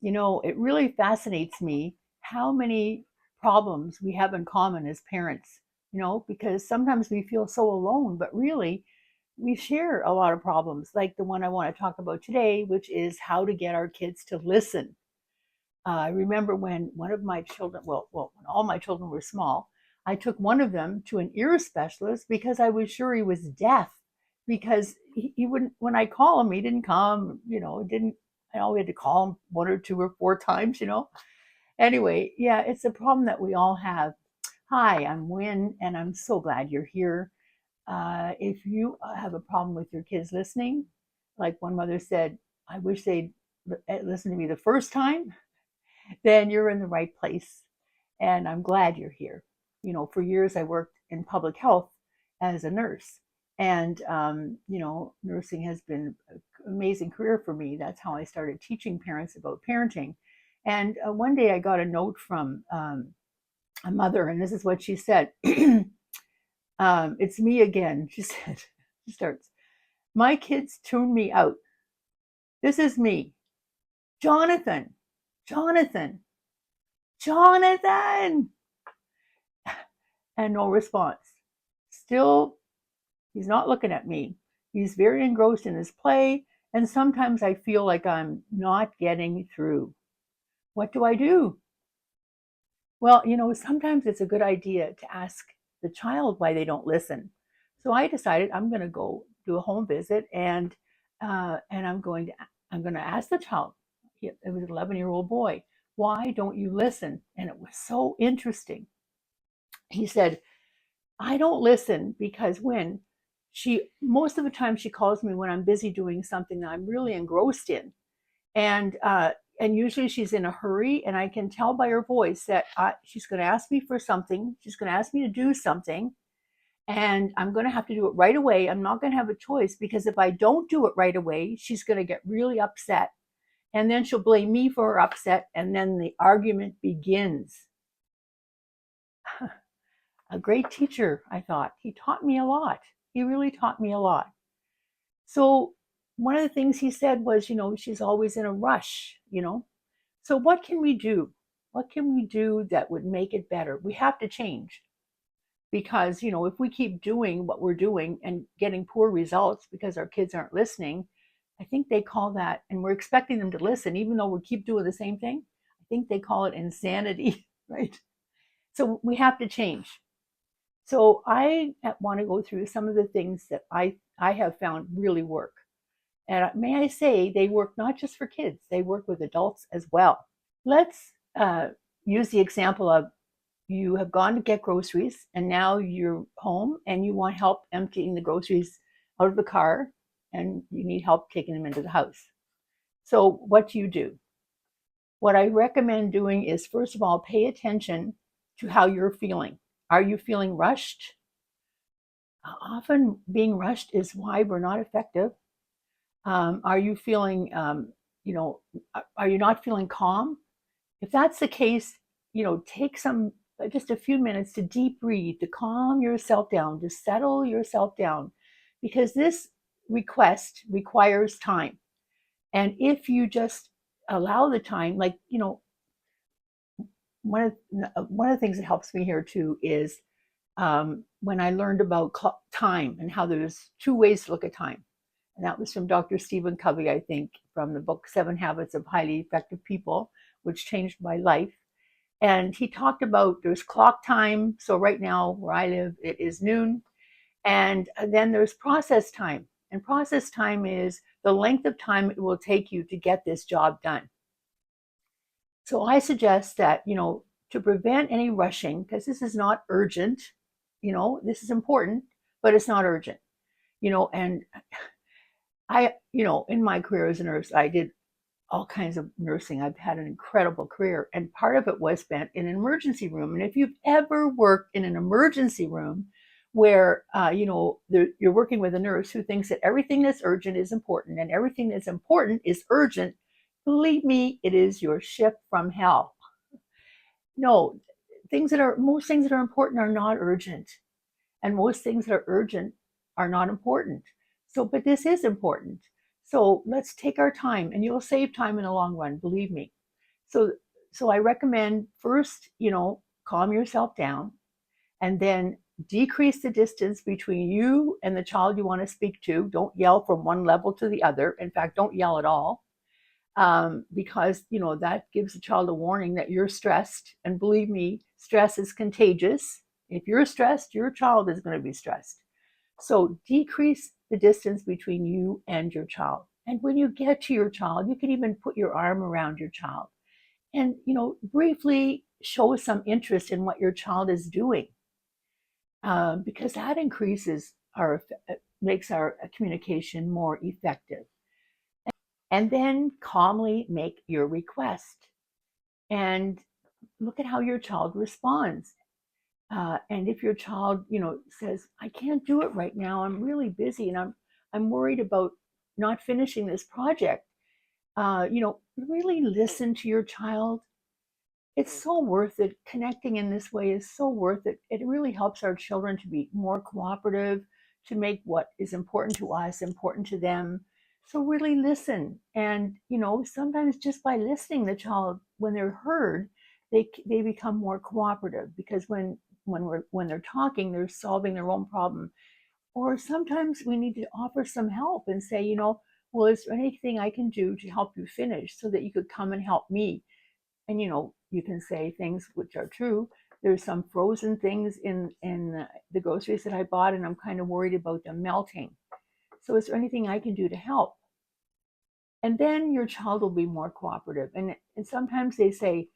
It really fascinates me how many problems we have in common as parents, because sometimes we feel so alone, but really we share a lot of problems, like the one I want to talk about today, which is how to get our kids to listen. I remember when one of my children, when all my children were small, I took one of them to an ear specialist because I was sure he was deaf. Because he wouldn't, when I call him, he didn't come, didn't, I always had to call him one or two or four times. Anyway, yeah, it's a problem that we all have. Hi, I'm Wynn, and I'm so glad you're here. If you have a problem with your kids listening, like one mother said, I wish they'd listen to me the first time, then you're in the right place. And I'm glad you're here. For years I worked in public health as a nurse. And, nursing has been an amazing career for me. That's how I started teaching parents about parenting. And one day I got a note from a mother, and this is what she said. It's me again, she said. She starts, my kids tune me out. This is me. Jonathan, Jonathan, Jonathan. And no response. Still, he's not looking at me. He's very engrossed in his play, and sometimes I feel like I'm not getting through. What do I do? Well, sometimes it's a good idea to ask the child why they don't listen. So I decided I'm going to go do a home visit, and I'm going to ask the child. It was an 11-year-old boy. Why don't you listen? And it was so interesting. He said, I don't listen because when most of the time she calls me when I'm busy doing something that I'm really engrossed in. And usually she's in a hurry, and I can tell by her voice that she's going to ask me for something. She's going to ask me to do something, and I'm going to have to do it right away. I'm not going to have a choice, because if I don't do it right away, she's going to get really upset. And then she'll blame me for her upset, and then the argument begins. A great teacher, I thought. He taught me a lot. He really taught me a lot. So one of the things he said was, she's always in a rush. So what can we do? What can we do that would make it better? We have to change, because, if we keep doing what we're doing and getting poor results because our kids aren't listening, I think they call that, and we're expecting them to listen, even though we keep doing the same thing. I think they call it insanity, right? So we have to change. So I want to go through some of the things that I have found really work. And may I say, they work not just for kids, they work with adults as well. Let's use the example of, you have gone to get groceries, and now you're home and you want help emptying the groceries out of the car, and you need help taking them into the house. So what do? What I recommend doing is, first of all, pay attention to how you're feeling. Are you feeling rushed? Often being rushed is why we're not effective. Are you feeling, are you not feeling calm? If that's the case, take just a few minutes to deep breathe, to calm yourself down, to settle yourself down, because this request requires time. And if you just allow the time, like, one of the things that helps me here too is, when I learned about time and how there's two ways to look at time. And that was from Dr. Stephen Covey, I think, from the book 7 Habits of Highly Effective People, which changed my life. And he talked about, there's clock time. So right now where I live, it is noon. And then there's process time. And process time is the length of time it will take you to get this job done. So I suggest that, to prevent any rushing, because this is not urgent, this is important, but it's not urgent, and in my career as a nurse, I did all kinds of nursing. I've had an incredible career, and part of it was spent in an emergency room. And if you've ever worked in an emergency room where, you're working with a nurse who thinks that everything that's urgent is important and everything that's important is urgent, believe me, it is your ship from hell. No, most things that are important are not urgent, and most things that are urgent are not important. So, but this is important. So let's take our time, and you'll save time in the long run, believe me. So, so I recommend first, calm yourself down, and then decrease the distance between you and the child you want to speak to. Don't yell from one level to the other. In fact, don't yell at all, because that gives the child a warning that you're stressed. And believe me, stress is contagious. If you're stressed, your child is going to be stressed. So decrease the distance between you and your child. And when you get to your child, you can even put your arm around your child and briefly show some interest in what your child is doing, because that increases our makes our communication more effective. And then calmly make your request and look at how your child responds. And if your child, says, "I can't do it right now. I'm really busy, and I'm worried about not finishing this project," really listen to your child. It's so worth it. Connecting in this way is so worth it. It really helps our children to be more cooperative, to make what is important to us important to them. So really listen. And, sometimes just by listening, the child, when they're heard, they become more cooperative, because when they're talking, they're solving their own problem. Or sometimes we need to offer some help and say, well, is there anything I can do to help you finish so that you could come and help me? And you can say things which are true. There's some frozen things in the groceries that I bought, and I'm kind of worried about them melting. So is there anything I can do to help? And then your child will be more cooperative. And sometimes they say,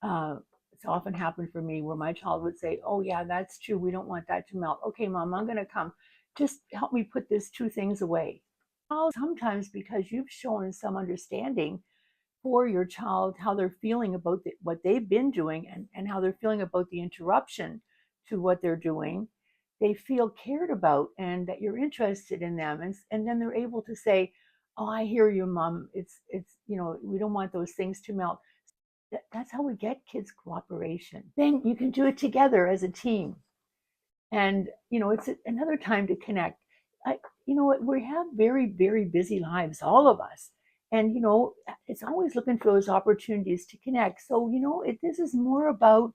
it's often happened for me where my child would say, "Oh yeah, that's true. We don't want that to melt. Okay, mom, I'm going to come. Just help me put these two things away." Sometimes, because you've shown some understanding for your child, how they're feeling about what they've been doing, and how they're feeling about the interruption to what they're doing, they feel cared about and that you're interested in them. And then they're able to say, "Oh, I hear you, mom. It's we don't want those things to melt." That's how we get kids cooperation. Then you can do it together as a team. And it's another time to connect. I, we have very, very busy lives, all of us. And it's always looking for those opportunities to connect. So this is more about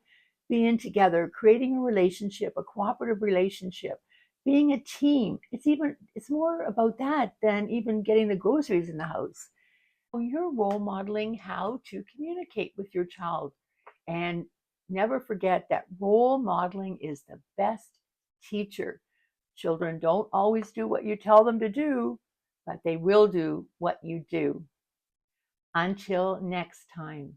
being together, creating a relationship, a cooperative relationship, being a team. It's more about that than even getting the groceries in the house. You're role modeling how to communicate with your child. And never forget that role modeling is the best teacher. Children don't always do what you tell them to do, but they will do what you do. Until next time.